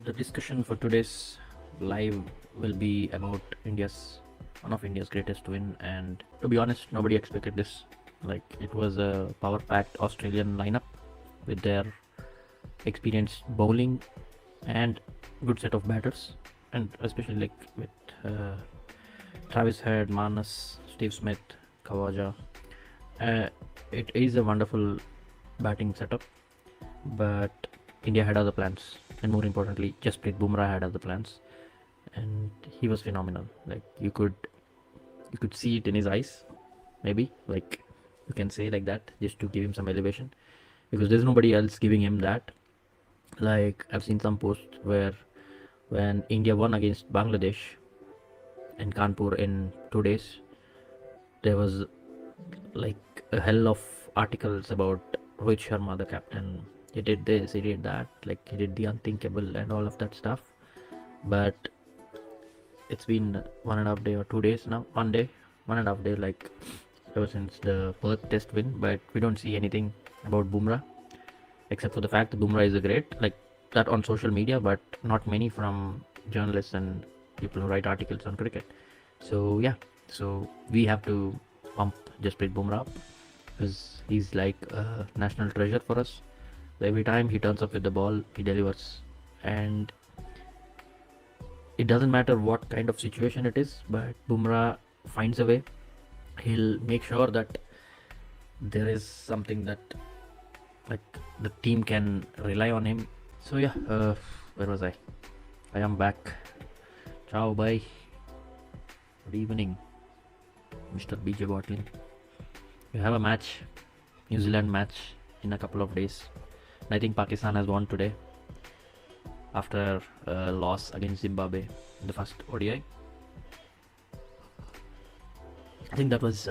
The discussion for today's live will be about one of India's greatest win, and to be honest, nobody expected this. Like, it was a power-packed Australian lineup with their experienced bowling and good set of batters, and especially like with uh, Travis Head, Manas, Steve Smith, Kawaja. Uh, it is a wonderful batting setup, but India had other plans, and more importantly, Jasprit Bumrah had other plans, and he was phenomenal. Like, you could see it in his eyes, maybe, like, you can say like that, just to give him some elevation, because there's nobody else giving him that. Like, I've seen some posts where when India won against Bangladesh in Kanpur in 2 days, there was like a hell of articles about Rohit Sharma, the captain. He did this, he did that, like he did the unthinkable and all of that stuff. But it's been 1.5 day or 2 days now, 1 day, 1.5 day, like ever since the Perth test win. But we don't see anything about Bumrah, except for the fact that Bumrah is a great, like that on social media, but not many from journalists and people who write articles on cricket. So yeah, so we have to pump Jasprit Bumrah up, because he's like a national treasure for us. So every time he turns up with the ball, he delivers, and it doesn't matter what kind of situation it is, but Bumrah finds a way. He'll make sure that there is something that, like, the team can rely on him. So yeah, where was I? I am back. Ciao, bye. Good evening, Mr. BJ Watling. We have a match, New Zealand match, in a couple of days. And I think Pakistan has won today after a loss against Zimbabwe in the first ODI. I think that was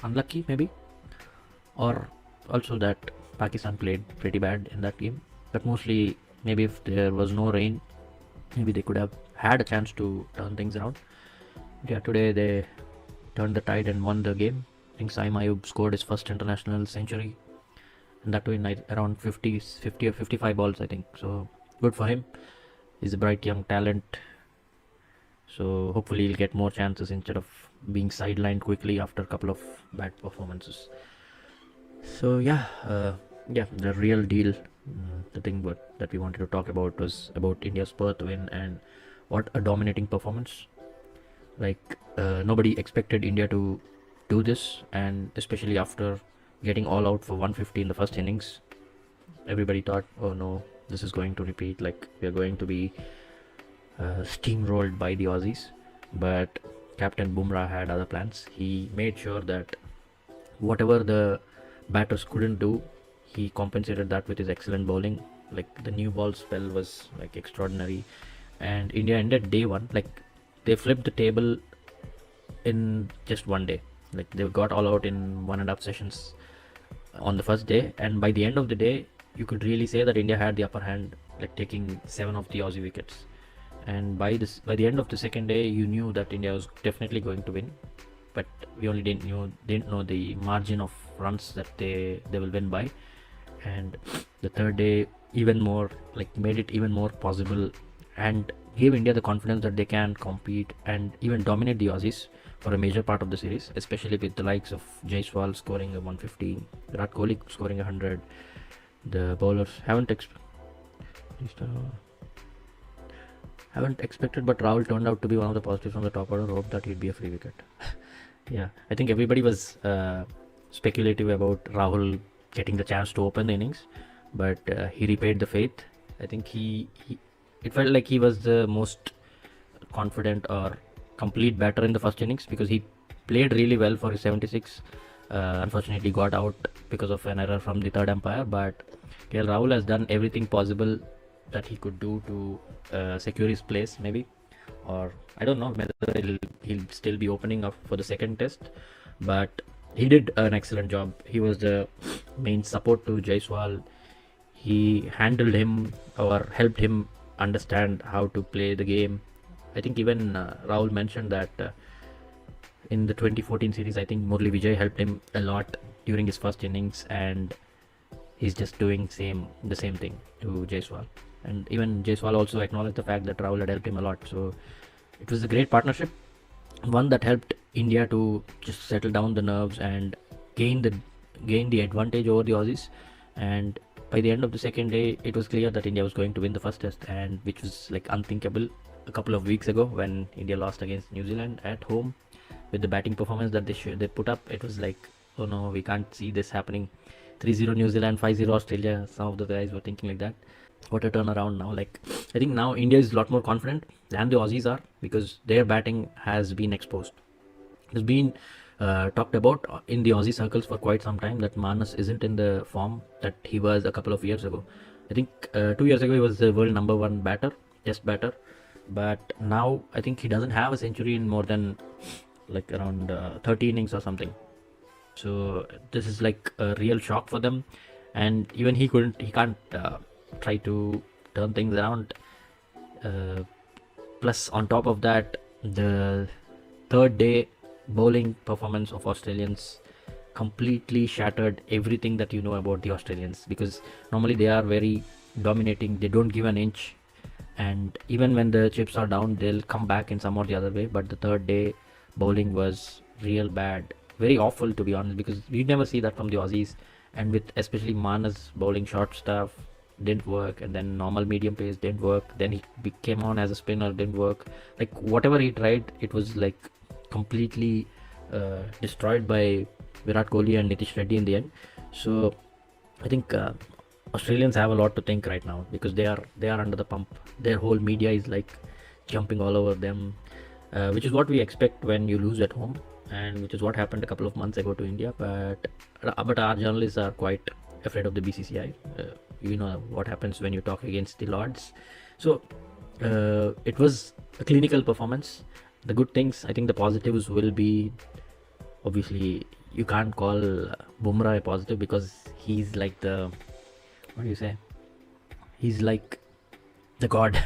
unlucky, maybe, or also that Pakistan played pretty bad in that game. But mostly, maybe if there was no rain, maybe they could have had a chance to turn things around. Yeah, today they turned the tide and won the game. I think Saim Ayub scored his first international century, and that too in around 50 or 55 balls, I think. So good for him. He's a bright young talent. So hopefully he'll get more chances instead of being sidelined quickly after a couple of bad performances. So yeah, the real deal, the thing that we wanted to talk about was about India's Perth win, and what a dominating performance. Like, nobody expected India to do this, and especially after getting all out for 150 in the first innings, everybody thought, oh no, this is going to repeat, like we are going to be steamrolled by the Aussies. But Captain Bumrah had other plans. He made sure that whatever the batters couldn't do, he compensated that with his excellent bowling. Like, the new ball spell was like extraordinary, and India ended day one, like they flipped the table in just 1 day. Like, they got all out in 1.5 sessions on the first day, and by the end of the day, you could really say that India had the upper hand, like taking 7 of the Aussie wickets. And by the end of the second day, you knew that India was definitely going to win, but we only didn't know the margin of runs that they will win by. And the third day even more, like, made it even more possible, and gave India the confidence that they can compete and even dominate the Aussies for a major part of the series, especially with the likes of Jaiswal scoring a 150, Virat Kohli scoring 100. The bowlers haven't expected, but Rahul turned out to be one of the positives from the top order. Hope that he'd be a free wicket. Yeah, I think everybody was speculative about Rahul getting the chance to open the innings, but he repaid the faith. I think it felt like he was the most confident or complete batter in the first innings, because he played really well for his 76. Unfortunately got out because of an error from the third umpire, but KL Rahul has done everything possible that he could do to secure his place, maybe. Or I don't know whether he'll still be opening up for the second test, but he did an excellent job. He was the main support to Jaiswal. He handled him, or helped him understand how to play the game. I think even Rahul mentioned that in the 2014 series, I think Murli Vijay helped him a lot during his first innings, and he's just doing the same thing to Jaiswal. And even Jaiswal also acknowledged the fact that Rahul had helped him a lot. So it was a great partnership, one that helped India to just settle down the nerves and gain the gain the advantage over the Aussies. And by the end of the second day, it was clear that India was going to win the first test, and which was like unthinkable a couple of weeks ago when India lost against New Zealand at home. With the batting performance that they put up, it was like, oh no, we can't see this happening. 3-0 New Zealand, 5-0 Australia. Some of the guys were thinking like that. What a turnaround now. Like, I think now India is a lot more confident than the Aussies are, because their batting has been exposed. It's been talked about in the Aussie circles for quite some time that Manas isn't in the form that he was a couple of years ago. I think 2 years ago he was the world number one batter, test batter, but now I think he doesn't have a century in more than like around 30 innings or something. So this is like a real shock for them, and even he can't try to turn things around. Plus, on top of that, the third day bowling performance of Australians completely shattered everything that you know about the Australians, because normally they are very dominating, they don't give an inch, and even when the chips are down, they'll come back in some or the other way. But the third day bowling was real bad, very awful to be honest, because we never see that from the Aussies. And with especially Manas bowling short stuff didn't work, and then normal medium pace didn't work, then he came on as a spinner, didn't work. Like whatever he tried, it was like completely destroyed by Virat Kohli and Nitish Reddy in the end. So I think Australians have a lot to think right now, because they are under the pump. Their whole media is like jumping all over them, which is what we expect when you lose at home, and which is what happened a couple of months ago to India. But our journalists are quite afraid of the BCCI. You know what happens when you talk against the Lords. So it was a clinical performance. The good things, I think the positives will be, obviously you can't call Bumrah a positive, because he's like the, what do you say, he's like the god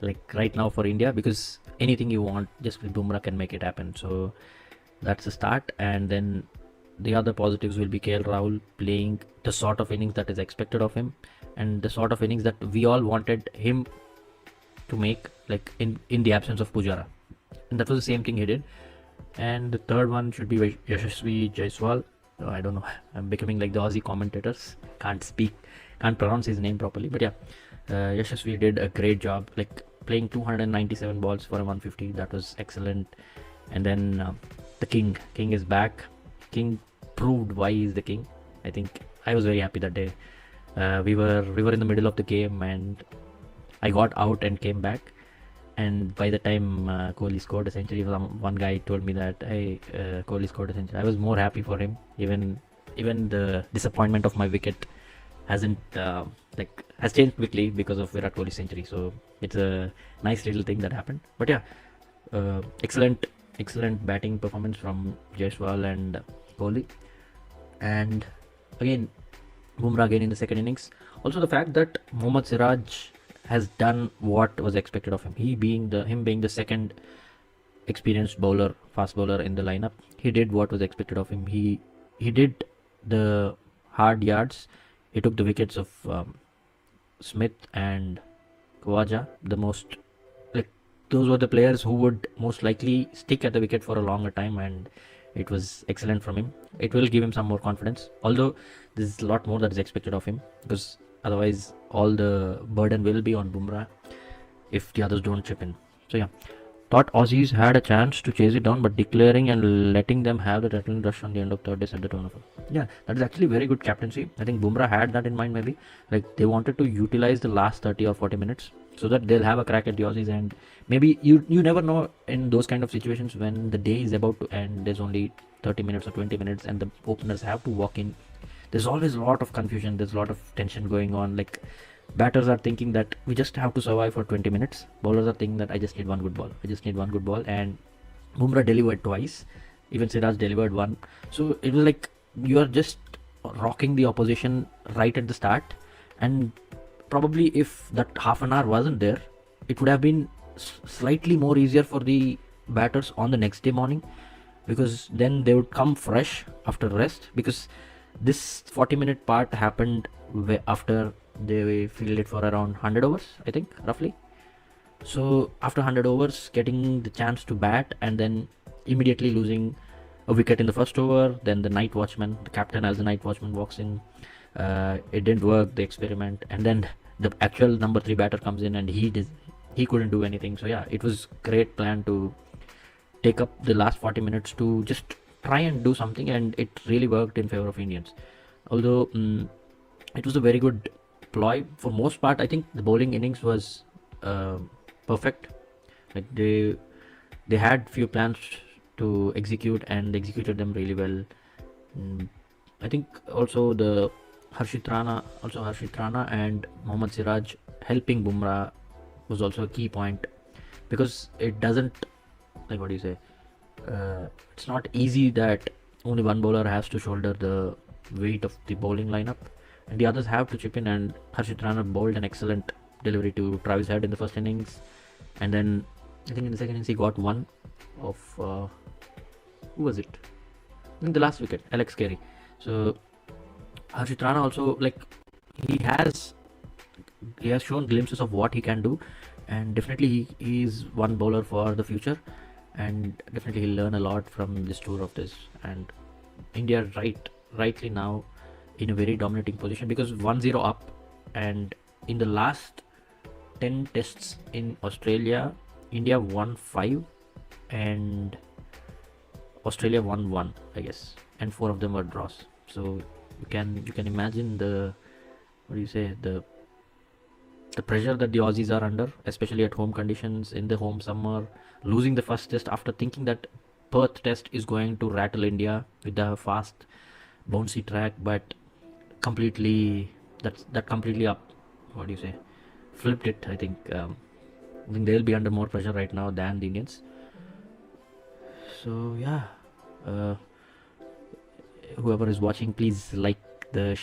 like right now for India, because anything you want, just with Bumrah can make it happen. So that's a start. And then the other positives will be KL Rahul playing the sort of innings that is expected of him, and the sort of innings that we all wanted him to make, like in the absence of Pujara. And that was the same thing he did. And the third one should be Yashasvi Jaiswal. I don't know, I'm becoming like the Aussie commentators, can't pronounce his name properly, but yeah, Yashasvi did a great job, like playing 297 balls for a 150. That was excellent. And then the king is back. King proved why he's the king. I think I was very happy that day. We were in the middle of the game, and I got out and came back. And by the time Kohli scored a century, one guy told me that, hey, Kohli scored a century. I was more happy for him. Even the disappointment of my wicket hasn't has changed quickly because of Virat Kohli's century. So it's a nice little thing that happened. But yeah, excellent batting performance from Jaiswal and Kohli. And again, Bumrah again in the second innings. Also the fact that Mohammad Siraj has done what was expected of him. Him being the second experienced bowler, fast bowler in the lineup, he did what was expected of him. He did the hard yards. He took the wickets of Smith and Khawaja. Those were the players who would most likely stick at the wicket for a longer time, and it was excellent from him. It will give him some more confidence, although there's a lot more that is expected of him, because otherwise all the burden will be on Bumrah if the others don't chip in. So yeah, thought Aussies had a chance to chase it down, but declaring and letting them have the adrenaline rush on the end of third day set the tone of it. Yeah, that is actually very good captaincy. I think Bumrah had that in mind, maybe. Like they wanted to utilize the last 30 or 40 minutes so that they'll have a crack at the Aussies. And maybe you never know in those kind of situations when the day is about to end, there's only 30 minutes or 20 minutes and the openers have to walk in. There's always a lot of confusion, there's a lot of tension going on. Like batters are thinking that we just have to survive for 20 minutes. Bowlers are thinking that I just need one good ball. And Bumrah delivered twice. Even Siraj delivered one. So it was like you are just rocking the opposition right at the start. And probably if that half an hour wasn't there, it would have been slightly more easier for the batters on the next day morning, because then they would come fresh after rest. Because this 40-minute part happened after They fielded for around 100 overs, I think, roughly. So after 100 overs, getting the chance to bat and then immediately losing a wicket in the first over, then the night watchman, the captain as the night watchman walks in. It didn't work, the experiment, and then the actual number 3 batter comes in and he couldn't do anything. So yeah, it was great plan to take up the last 40 minutes to just try and do something, and it really worked in favor of Indians. Although it was a very good ploy for most part. I think the bowling innings was perfect. Like they had few plans to execute and executed them really well. I think also the Harshit Rana and Mohammad Siraj helping Bumrah was also a key point, because it doesn't, like, what do you say, it's not easy that only one bowler has to shoulder the weight of the bowling lineup, and the others have to chip in. And Harshit Rana bowled an excellent delivery to Travis Head in the first innings, and then I think in the second innings he got one of who was it? I think the last wicket, Alex Carey. So Harshit Rana also, like, he has shown glimpses of what he can do, and definitely he is one bowler for the future, and definitely he'll learn a lot from this tour of this. And India rightly now in a very dominating position, because 1-0 up, and in the last 10 tests in Australia, India won 5 and Australia won 1, I guess, and 4 of them were draws. So you can imagine the, what do you say, the pressure that the Aussies are under, especially at home conditions in the home summer, losing the first test after thinking that Perth test is going to rattle India with the fast bouncy track, but completely that completely up, what do you say, flipped it. I think they'll be under more pressure right now than the Indians. So yeah, whoever is watching, please like the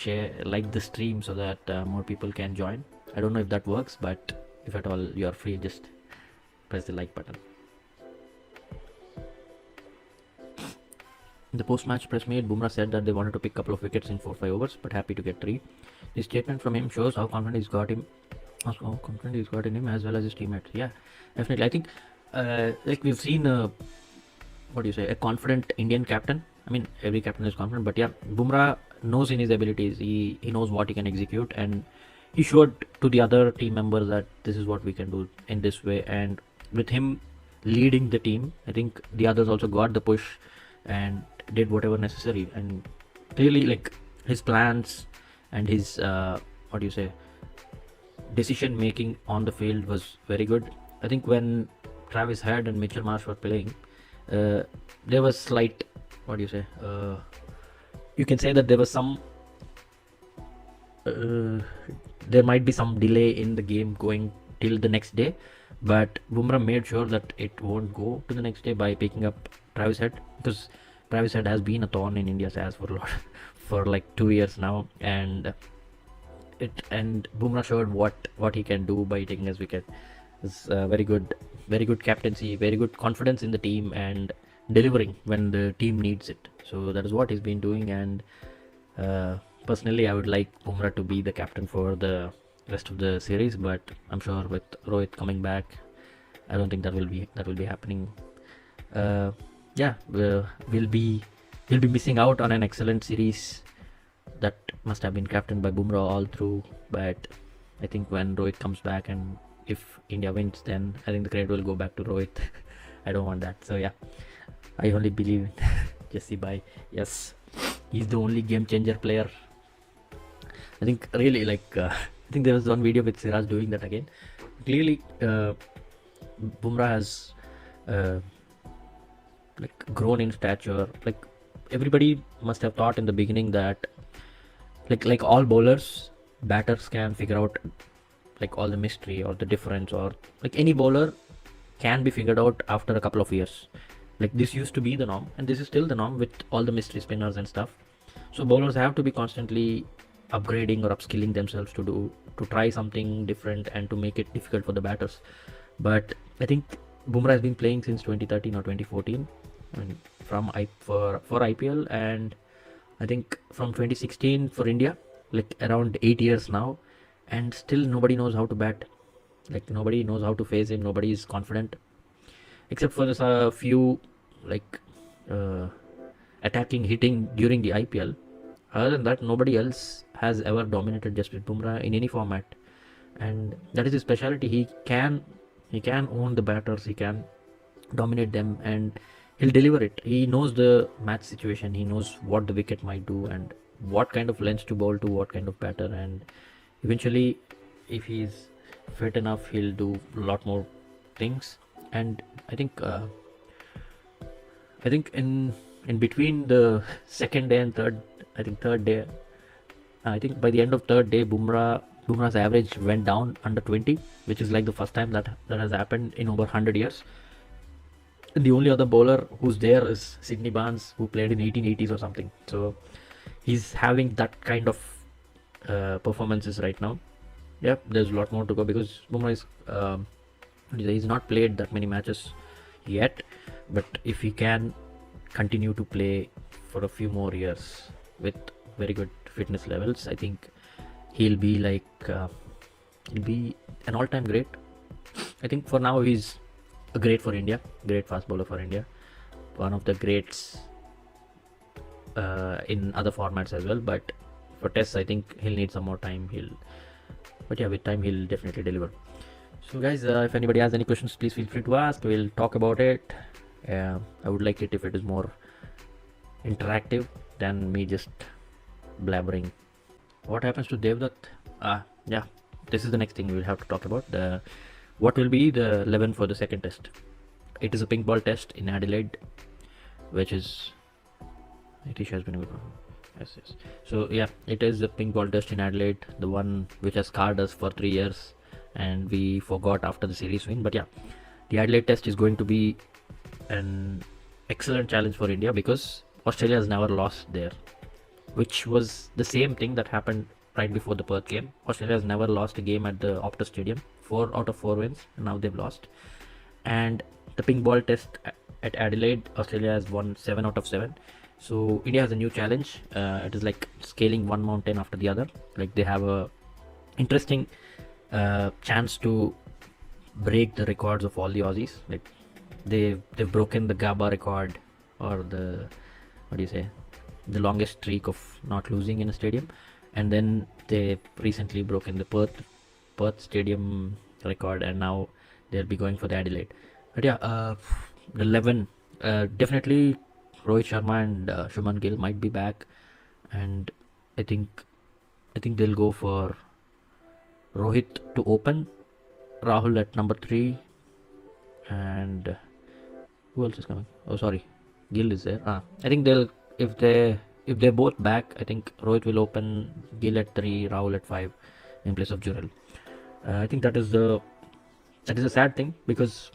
stream so that more people can join. I don't know if that works, but if at all you are free, just press the like button. In the post-match press meet, Bumrah said that they wanted to pick a couple of wickets in 4-5 overs, but happy to get 3. The statement from him shows how confident he's got in him as well as his teammates. Yeah, definitely. I think like we've seen a confident Indian captain. I mean, every captain is confident, but yeah, Bumrah knows in his abilities. He knows what he can execute, and he showed to the other team members that this is what we can do in this way. And with him leading the team, I think the others also got the push and did whatever necessary. And clearly, like, his plans and his decision making on the field was very good. I think when Travis Head and Mitchell Marsh were playing, there was slight, you can say that there was some there might be some delay in the game going till the next day, but Bumrah made sure that it won't go to the next day by picking up Travis Head, because Travis Head has been a thorn in India's ass for like 2 years now, and Bumrah showed what he can do by taking his wicket. It's very good captaincy, very good confidence in the team, and delivering when the team needs it. So that is what he's been doing, and personally I would like Bumrah to be the captain for the rest of the series, but I'm sure with Rohit coming back, I don't think that will be happening. We'll be missing out on an excellent series that must have been captained by Bumrah all through. But I think when Rohit comes back, and if India wins, then I think the credit will go back to Rohit. I don't want that. So yeah, I only believe in Jesse Bhai. Yes, he's the only game changer player. I think really, I think there was one video with Siraj doing that again. Clearly, Bumrah has grown in stature. Like, everybody must have thought in the beginning that like all bowlers, batters can figure out like all the mystery or the difference, or like any bowler can be figured out after a couple of years. Like, this used to be the norm, and this is still the norm with all the mystery spinners and stuff. So bowlers have to be constantly upgrading or upskilling themselves to try something different and to make it difficult for the batters. But I think Bumrah has been playing since 2013 or 2014, and for IPL, and I think from 2016 for India, like around 8 years now. and still nobody knows how to bat. Like nobody knows how to face him. Nobody is confident, except for this, a few like uh, attacking, hitting during the IPL. Other than that, nobody else has ever dominated Jasprit Bumrah in any format, and that is his specialty. He can own the batters. He can dominate them, and he'll deliver it. He knows the match situation. He knows what the wicket might do and what kind of lengths to bowl to what kind of batter, and eventually, if he's fit enough, he'll do a lot more things. And I think in between the second day and third day, I think by the end of third day, Bumrah's average went down under 20, which is like the first time that has happened in over 100 years. And the only other bowler who's there is Sydney Barnes, who played in 1880s or something. So he's having that kind of performances right now. Yeah, there's a lot more to go because Bumrah is he's not played that many matches yet, but if he can continue to play for a few more years with very good fitness levels, I think he'll be he'll be an all-time great. I think for now he's a great for India, great fast bowler for India, one of the greats in other formats as well. But for tests, I think he'll need some more time. But yeah, with time he'll definitely deliver. So guys, if anybody has any questions, please feel free to ask. We'll talk about it. I would like it if it is more interactive than me just blabbering. What happens to Devdutt? Yeah, this is the next thing we'll have to talk about. What will be the 11 for the second test? It is a pink ball test in Adelaide, which is Itish has been a good one. Yes. So yeah, it is a pink ball test in Adelaide, the one which has scarred us for 3 years, and we forgot after the series win. But yeah, the Adelaide test is going to be an excellent challenge for India because Australia has never lost there, which was the same thing that happened right before the Perth game. Australia has never lost a game at the Optus Stadium. 4 out of 4 wins, and now they've lost. And the pink ball test at Adelaide, Australia has won 7 out of 7. So India has a new challenge. It is like scaling one mountain after the other. Like they have a interesting chance to break the records of all the Aussies. Like they've broken the GABA record, or the the longest streak of not losing in a stadium, and then they recently broken the Perth Stadium record, and now they'll be going for the Adelaide. But yeah, the 11, definitely Rohit Sharma and Shubman Gill might be back, and I think they'll go for Rohit to open, Rahul at number 3, and who else is coming? Oh, sorry, Gill is there. I think if they're both back, I think Rohit will open, Gill at 3, Rahul at 5 in place of Jurel. I think that is a sad thing because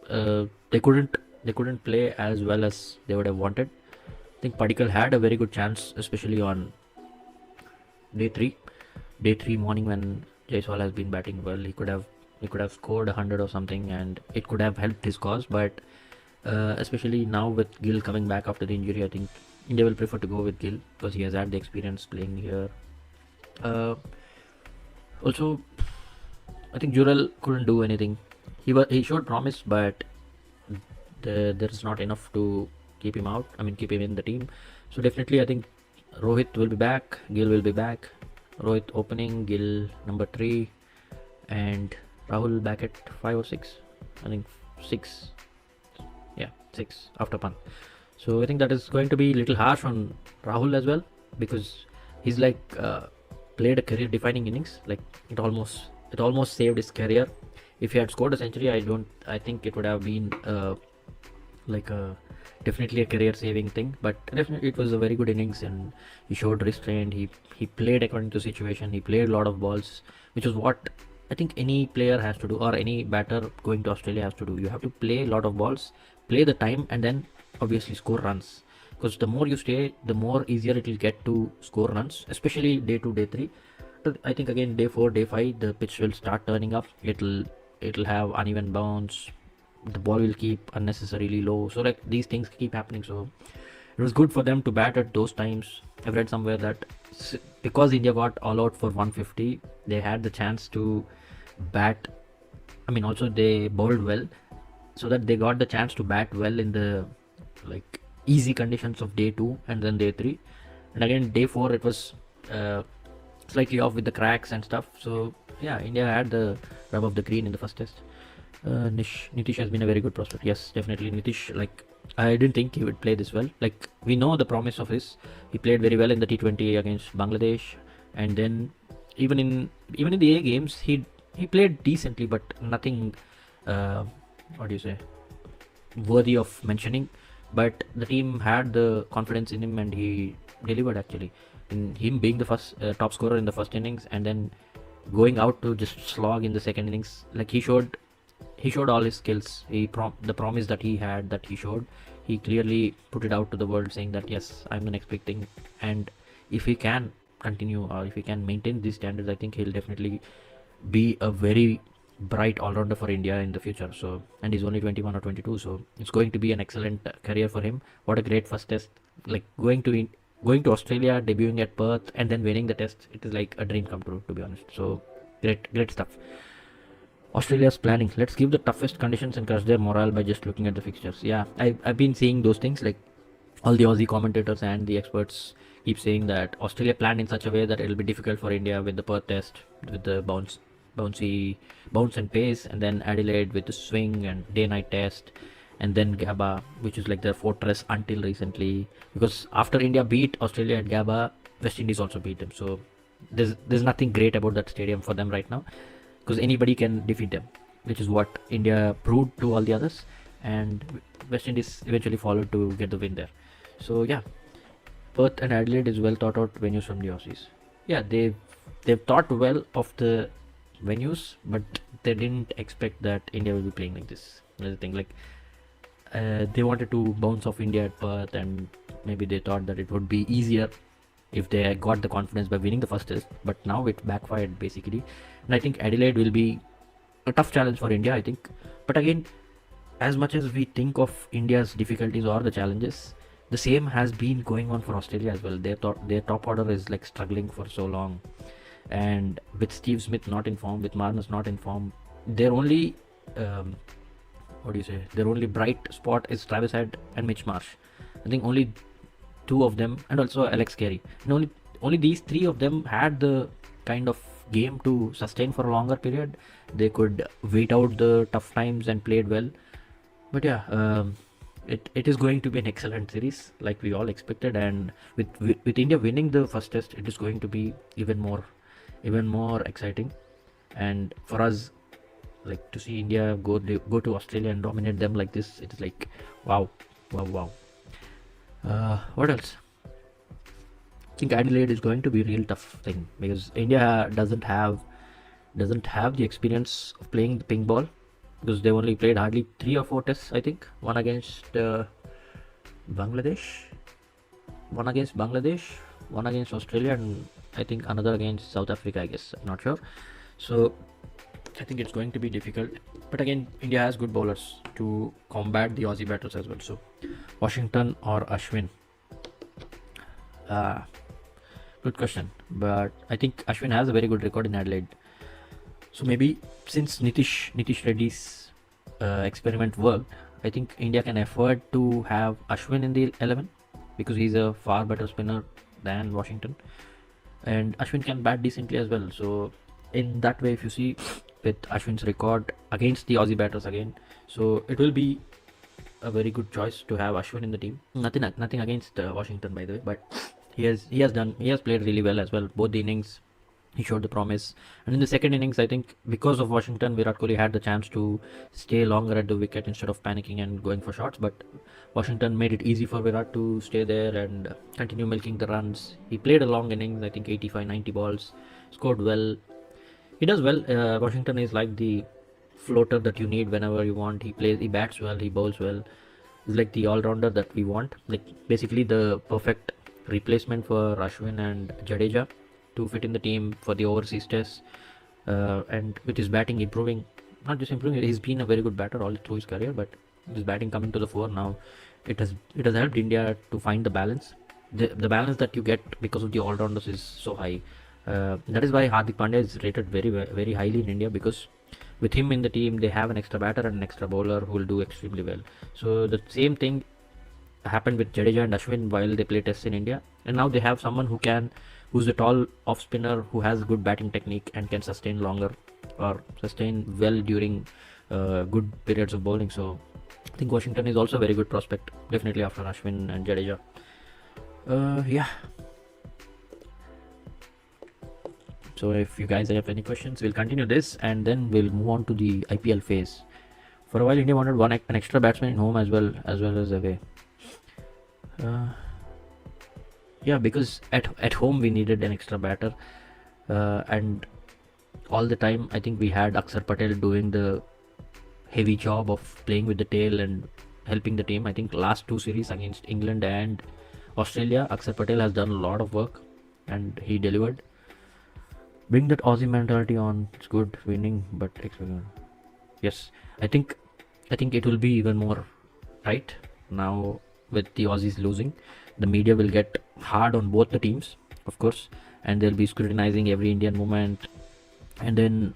they couldn't play as well as they would have wanted. I think Padikkal had a very good chance, especially on day 3 morning when Jaiswal has been batting well. He could have scored 100 or something, and it could have helped his cause. But especially now with Gill coming back after the injury, I think India will prefer to go with Gill because he has had the experience playing here. Also, I think Jurel couldn't do anything. He showed promise, but there's not enough to keep him out. Keep him in the team. So definitely, I think Rohit will be back. Gill will be back. Rohit opening, Gill number 3, and Rahul back at 5 or 6. I think 6. Yeah, 6 after Pant. So I think that is going to be a little harsh on Rahul as well because he's played a career-defining innings. Like it almost saved his career. If he had scored a century, I think it would have been definitely a career-saving thing. But definitely it was a very good innings, and he showed restraint. He played according to situation. He played a lot of balls, which is what I think any player has to do, or any batter going to Australia has to do. You have to play a lot of balls, play the time, and then obviously score runs. Because the more you stay, the more easier it will get to score runs, especially day 2, day 3. I think again day 4, day 5, the pitch will start turning up. It'll have uneven bounce. The ball will keep unnecessarily low. So these things keep happening. So it was good for them to bat at those times. I've read somewhere that because India got all out for 150, They had the chance to bat. I mean, also they bowled well, so that they got the chance to bat well in the like easy conditions of day 2 and then day 3, and again day 4 it was uh, slightly off with the cracks and stuff. So yeah, India had the rub of the green in the first test. Nitish has been a very good prospect. Yes, definitely Nitish. Like, I didn't think he would play this well. Like, we know the promise of his. He played very well in the T20 against Bangladesh, and then even in the A games he played decently, but nothing. Uh, what do you say? Worthy of mentioning. But the team had the confidence in him, and he delivered actually. In him being the first top scorer in the first innings, and then going out to just slog in the second innings, like he showed all his skills. The promise that he had, that he showed, he clearly put it out to the world, saying that yes, I'm the next big thing. And if he can continue, or if he can maintain these standards, I think he'll definitely be a very bright all-rounder for India in the future. So, and he's only 21 or 22, so it's going to be an excellent career for him. What a great first test! Like, going to Australia, debuting at Perth, and then winning the test. It is like a dream come true, to be honest. So great stuff. Australia's planning. Let's give the toughest conditions and crush their morale by just looking at the fixtures. Yeah, I've been seeing those things. Like, all the Aussie commentators and the experts keep saying that Australia planned in such a way that it'll be difficult for India with the Perth test, with the bounce and pace, and then Adelaide with the swing and day-night test, and then Gabba, which is like their fortress until recently. Because after India beat Australia at Gabba, West Indies also beat them. So there's nothing great about that stadium for them right now, because anybody can defeat them, which is what India proved to all the others, and West Indies eventually followed to get the win there. So yeah, Perth and Adelaide is well thought out venues from the Aussies. Yeah, they've thought well of the venues, but they didn't expect that India will be playing like this. That's the thing. Like, they wanted to bounce off India at Perth, and maybe they thought that it would be easier if they got the confidence by winning the first test, but now it backfired basically. And I think Adelaide will be a tough challenge for India, I think. But again, as much as we think of India's difficulties or the challenges, the same has been going on for Australia as well. Their top order is like struggling for so long, and with Steve Smith not in form, with Marnus not in form, their only their only bright spot is Travis Head and Mitch Marsh. I think only two of them, and also Alex Carey. And only these three of them had the kind of game to sustain for a longer period. They could wait out the tough times and played well. But yeah, it is going to be an excellent series, like we all expected. And with India winning the first test, it is going to be even more exciting. And for us, like, to see India go to Australia and dominate them like this, it is like wow. What else? I think Adelaide is going to be a real tough thing, because India doesn't have the experience of playing the pink ball, because they only played hardly 3 or 4 tests. I think one against Bangladesh, one against Australia, and I think another against South Africa, I guess. I'm not sure. So I think it's going to be difficult. But again, India has good bowlers to combat the Aussie batters as well. So Washington or Ashwin? Good question. But I think Ashwin has a very good record in Adelaide. So maybe since Nitish Reddy's experiment worked, I think India can afford to have Ashwin in the 11, because he's a far better spinner than Washington, and Ashwin can bat decently as well. So in that way, if you see, with Ashwin's record against the Aussie batters again, so it will be a very good choice to have Ashwin in the team. Nothing against Washington, by the way, but he has played really well as well. Both the innings, he showed the promise. And in the second innings, I think because of Washington, Virat Kohli had the chance to stay longer at the wicket instead of panicking and going for shots. But Washington made it easy for Virat to stay there and continue milking the runs. He played a long innings, I think 85, 90 balls, scored well. He does well. Washington is like the floater that you need whenever you want. He bats well, he bowls well. He's like the all-rounder that we want. Like, basically the perfect replacement for Ashwin and Jadeja to fit in the team for the overseas tests. And with his batting improving, not just improving, he's been a very good batter all through his career, but his batting coming to the fore now, it has helped India to find the balance. The balance that you get because of the all-rounders is so high. That is why Hardik Pandya is rated very highly in India, because with him in the team, they have an extra batter and an extra bowler who will do extremely well. So the same thing happened with Jadeja and Ashwin while they play tests in India, and now they have someone who's a tall off spinner who has good batting technique and can sustain longer or sustain well during good periods of bowling. So I think Washington is also a very good prospect, definitely after Ashwin and Jadeja. Yeah. So if you guys have any questions, we'll continue this and then we'll move on to the IPL phase. For a while, India wanted an extra batsman in home as well as away. Yeah, because at home we needed an extra batter, and all the time I think we had Akshar Patel doing the heavy job of playing with the tail and helping the team. I think last two series against England and Australia, Akshar Patel has done a lot of work and he delivered. Bring that Aussie mentality on. It's good winning, but yes, I think it will be even more tight now with the Aussies losing. The media will get hard on both the teams, of course, and they'll be scrutinizing every Indian movement, and then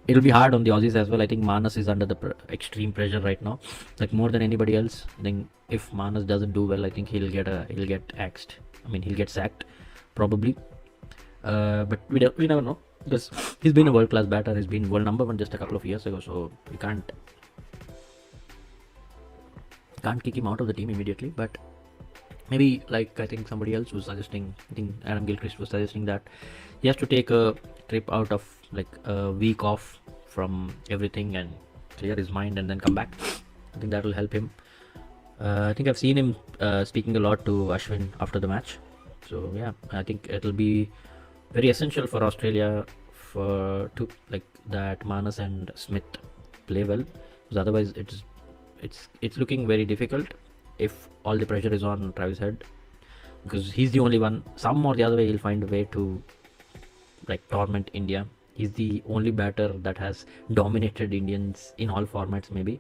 it'll be hard on the Aussies as well. I think Manas is under the extreme pressure right now, like more than anybody else. I think if Manas doesn't do well, I think he'll get axed. I mean, he'll get sacked, probably. But we never know, because he's been a world class batter. He's been world number one just a couple of years ago, so we can't kick him out of the team immediately. But maybe, like, I think somebody else was suggesting, I think Adam Gilchrist was suggesting that he has to take a trip out of like a week off from everything and clear his mind and then come back. I think that will help him. I think I've seen him speaking a lot to Ashwin after the match. So yeah, I think it'll be very essential for Australia to like that Manas and Smith play well, because otherwise it's looking very difficult if all the pressure is on Travis Head, because he's the only one. Some or the other way he'll find a way to like torment India. He's the only batter that has dominated Indians in all formats, maybe.